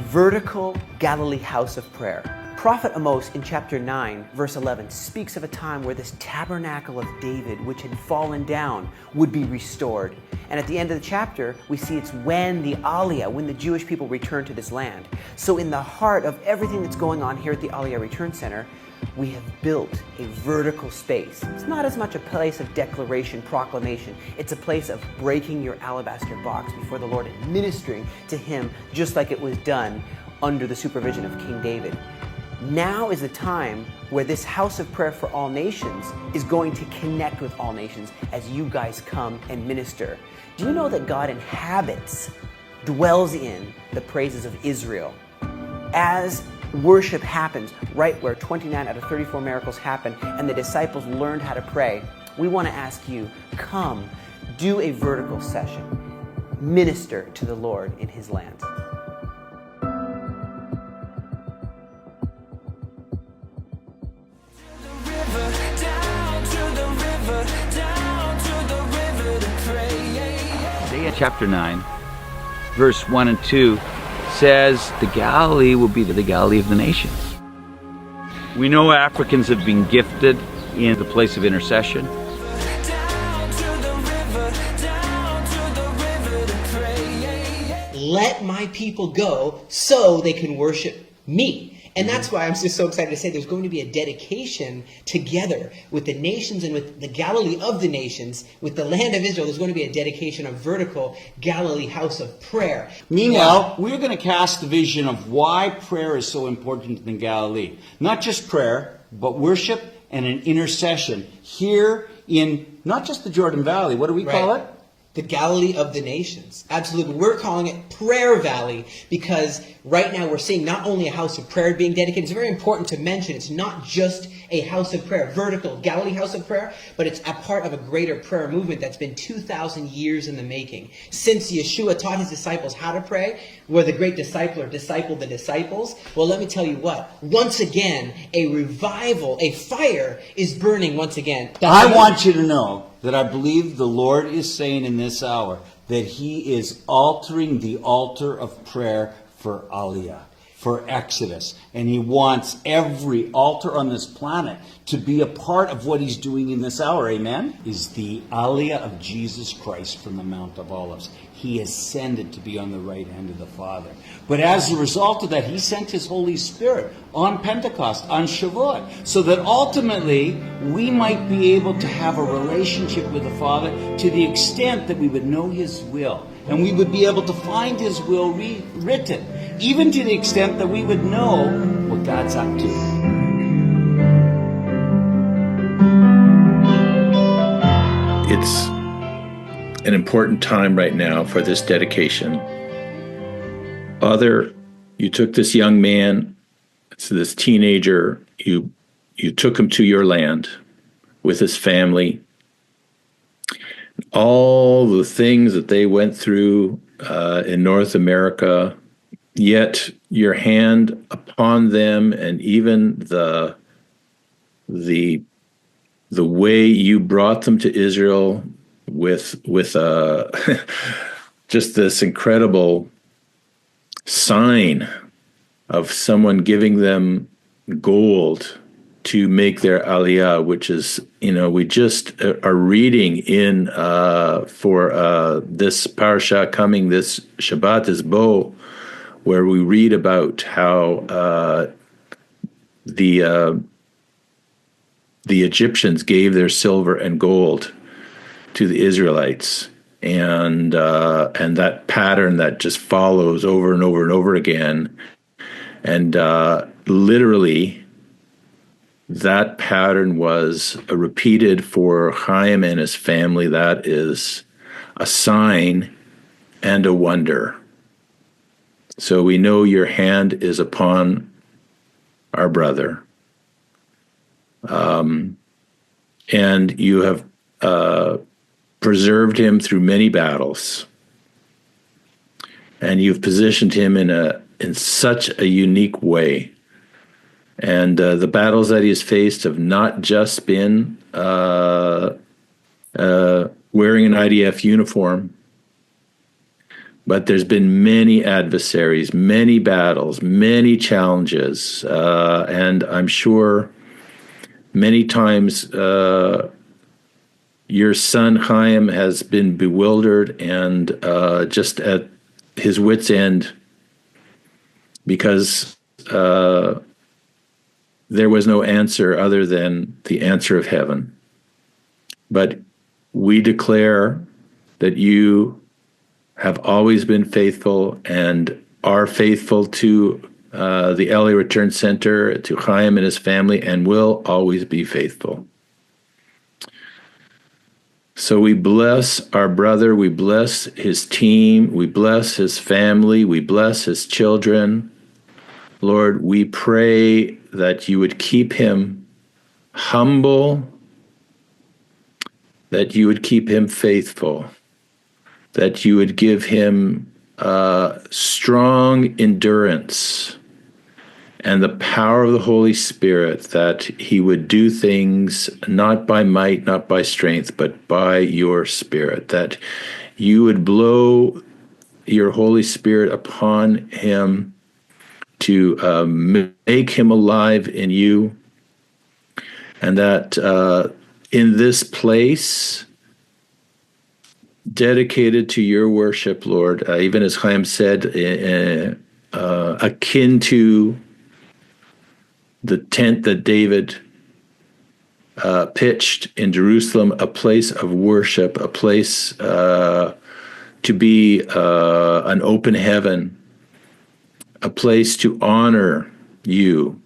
Vertical Galilee house of prayer. Prophet Amos in chapter 9, verse 11, speaks of a time where this tabernacle of David, which had fallen down, would be restored. And at the end of the chapter, we see it's when the Aliyah, when the Jewish people return to this land. So in the heart of everything that's going on here at the Aliyah Return Center, we have built a vertical space. It's not as much a place of declaration, proclamation. It's a place of breaking your alabaster box before the Lord and ministering to Him just like it was done under the supervision of King David. Now is the time where this house of prayer for all nations is going to connect with all nations as you guys come and minister. Do you know that God inhabits, dwells in the praises of Israel? As worship happens right where 29 out of 34 miracles happen and the disciples learned how to pray, we want to ask you, come, do a vertical session. Minister to the Lord in His land. Isaiah chapter 9, verse 1 and 2 says the Galilee will be the Galilee of the nations. We know Africans have been gifted in the place of intercession. Let my people go so they can worship me. And that's why I'm just so excited to say there's going to be a dedication together with the nations and with the Galilee of the nations, with the land of Israel. There's going to be a dedication of vertical Galilee house of prayer. Meanwhile, we're going to cast the vision of why prayer is so important in Galilee. Not just prayer, but worship and an intercession here in not just the Jordan Valley. What do we call it? The Galilee of the nations. Absolutely. We're calling it Prayer Valley because right now we're seeing not only a house of prayer being dedicated, it's very important to mention it's not just a house of prayer, vertical Galilee house of prayer, but it's a part of a greater prayer movement that's been 2,000 years in the making. Since Yeshua taught His disciples how to pray, where the great discipler discipled the disciples, well, let me tell you what. Once again, a revival, a fire is burning once again. I want you to know that I believe the Lord is saying in this hour that He is altering the altar of prayer for Aliyah, for Exodus. And He wants every altar on this planet to be a part of what He's doing in this hour. Amen? Is the Aliyah of Jesus Christ from the Mount of Olives. He ascended to be on the right hand of the Father. But as a result of that, He sent His Holy Spirit on Pentecost, on Shavuot, so that ultimately we might be able to have a relationship with the Father to the extent that we would know His will. And we would be able to find His will written, even to the extent that we would know what God's up to. It's an important time right now for this dedication. Father, you took this young man, this teenager, you took him to your land with his family. All the things that they went through in North America, yet your hand upon them, and even the way you brought them to Israel with just this incredible sign of someone giving them gold to make their Aliyah, which is, we just are reading in for this parasha coming, this Shabbat is Bo, where we read about how the Egyptians gave their silver and gold to the Israelites, and that pattern that just follows over and over and over again, and literally that pattern was repeated for Chaim and his family. That is a sign and a wonder. So we know your hand is upon our brother, and you have preserved him through many battles, and you've positioned him in such a unique way. And the battles that he has faced have not just been wearing an IDF uniform, But there's been many adversaries, many battles, many challenges, and I'm sure many times your son Chaim has been bewildered and just at his wit's end because there was no answer other than the answer of heaven. But we declare that you have always been faithful and are faithful to the LA Return Center, to Chaim and his family, and will always be faithful. So we bless our brother, we bless his team, we bless his family, we bless his children. Lord, we pray that you would keep him humble, that you would keep him faithful, that you would give him strong endurance and the power of the Holy Spirit, that he would do things not by might, not by strength, but by your Spirit, that you would blow your Holy Spirit upon him to make him alive in you, and that in this place dedicated to your worship, Lord, even as Chaim said, akin to the tent that David pitched in Jerusalem, a place of worship, a place to be an open heaven, a place to honor you.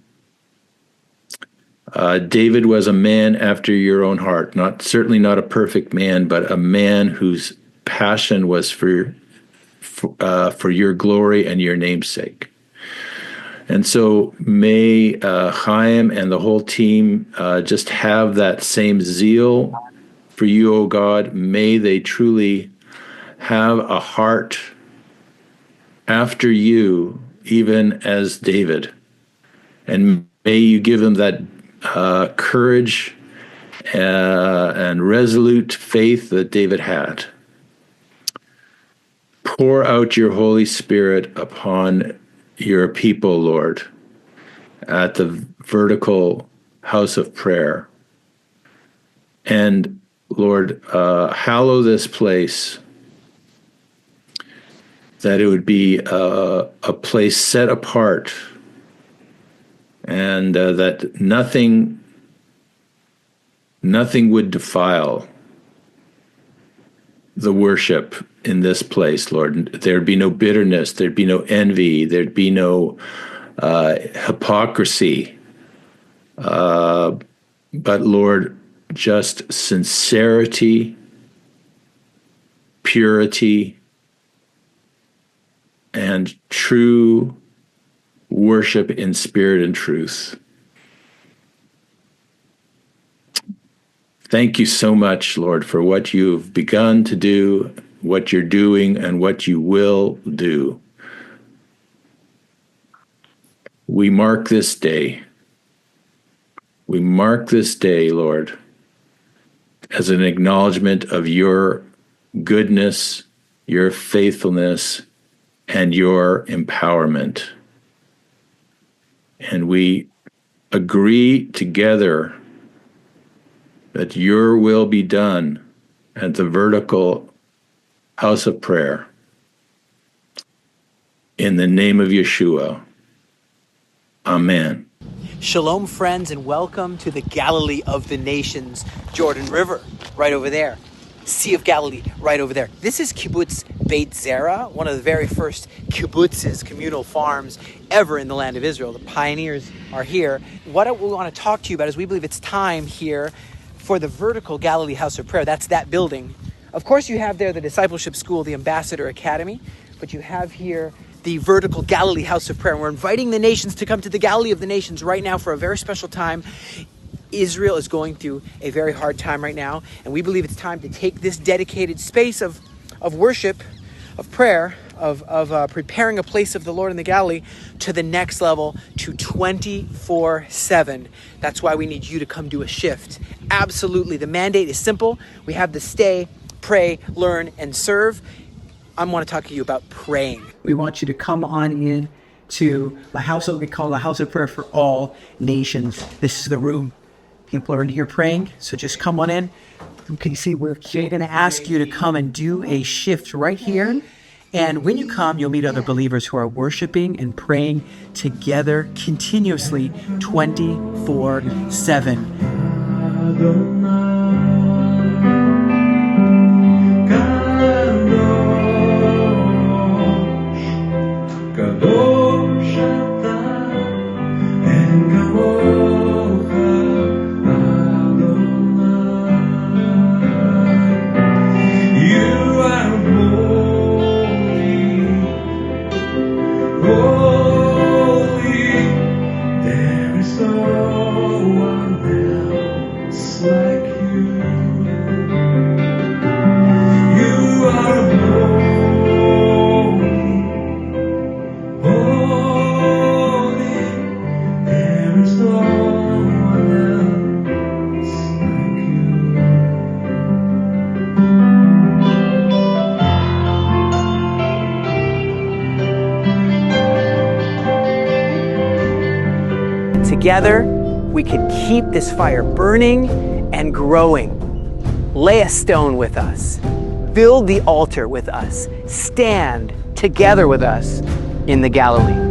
David was a man after your own heart, certainly not a perfect man, but a man whose passion was for your glory and your name's sake. And so may Chaim and the whole team just have that same zeal for you, O God. May they truly have a heart after you, even as David. And may you give them that courage and resolute faith that David had. Pour out your Holy Spirit upon your people, Lord, at the vertical house of prayer. And Lord, hallow this place, that it would be a place set apart, and that nothing would defile the worship in this place, Lord. There'd be no bitterness, there'd be no envy, there'd be no hypocrisy. But Lord, just sincerity, purity, and true worship in spirit and truth. Thank you so much, Lord, for what you've begun to do, what you're doing, and what you will do. We mark this day. We mark this day, Lord, as an acknowledgement of your goodness, your faithfulness, and your empowerment. And we agree together that your will be done at the vertical house of prayer. In the name of Yeshua. Amen. Shalom, friends, and welcome to the Galilee of the Nations. Jordan River, right over there. Sea of Galilee, right over there. This is Kibbutz Beit Zera, one of the very first kibbutzes, communal farms, ever in the land of Israel. The pioneers are here. What we want to talk to you about is we believe it's time here for the vertical Galilee House of Prayer. That's that building. Of course, you have there the Discipleship School, the Ambassador Academy, but you have here the vertical Galilee House of Prayer. And we're inviting the nations to come to the Galilee of the Nations right now for a very special time. Israel is going through a very hard time right now, and we believe it's time to take this dedicated space of worship, of prayer, of preparing a place of the Lord in the Galilee to the next level, to 24/7. That's why we need you to come do a shift. Absolutely. The mandate is simple. We have the stay, pray, learn, and serve. I want to talk to you about praying. We want you to come on in to the house that we call the House of Prayer for All Nations. This is the room. People are in here praying, so just come on in. You can see we're going to ask you to come and do a shift right here. And when you come, you'll meet other believers who are worshiping and praying together continuously 24/7. Together, we can keep this fire burning and growing. Lay a stone with us. Build the altar with us. Stand together with us in the Galilee.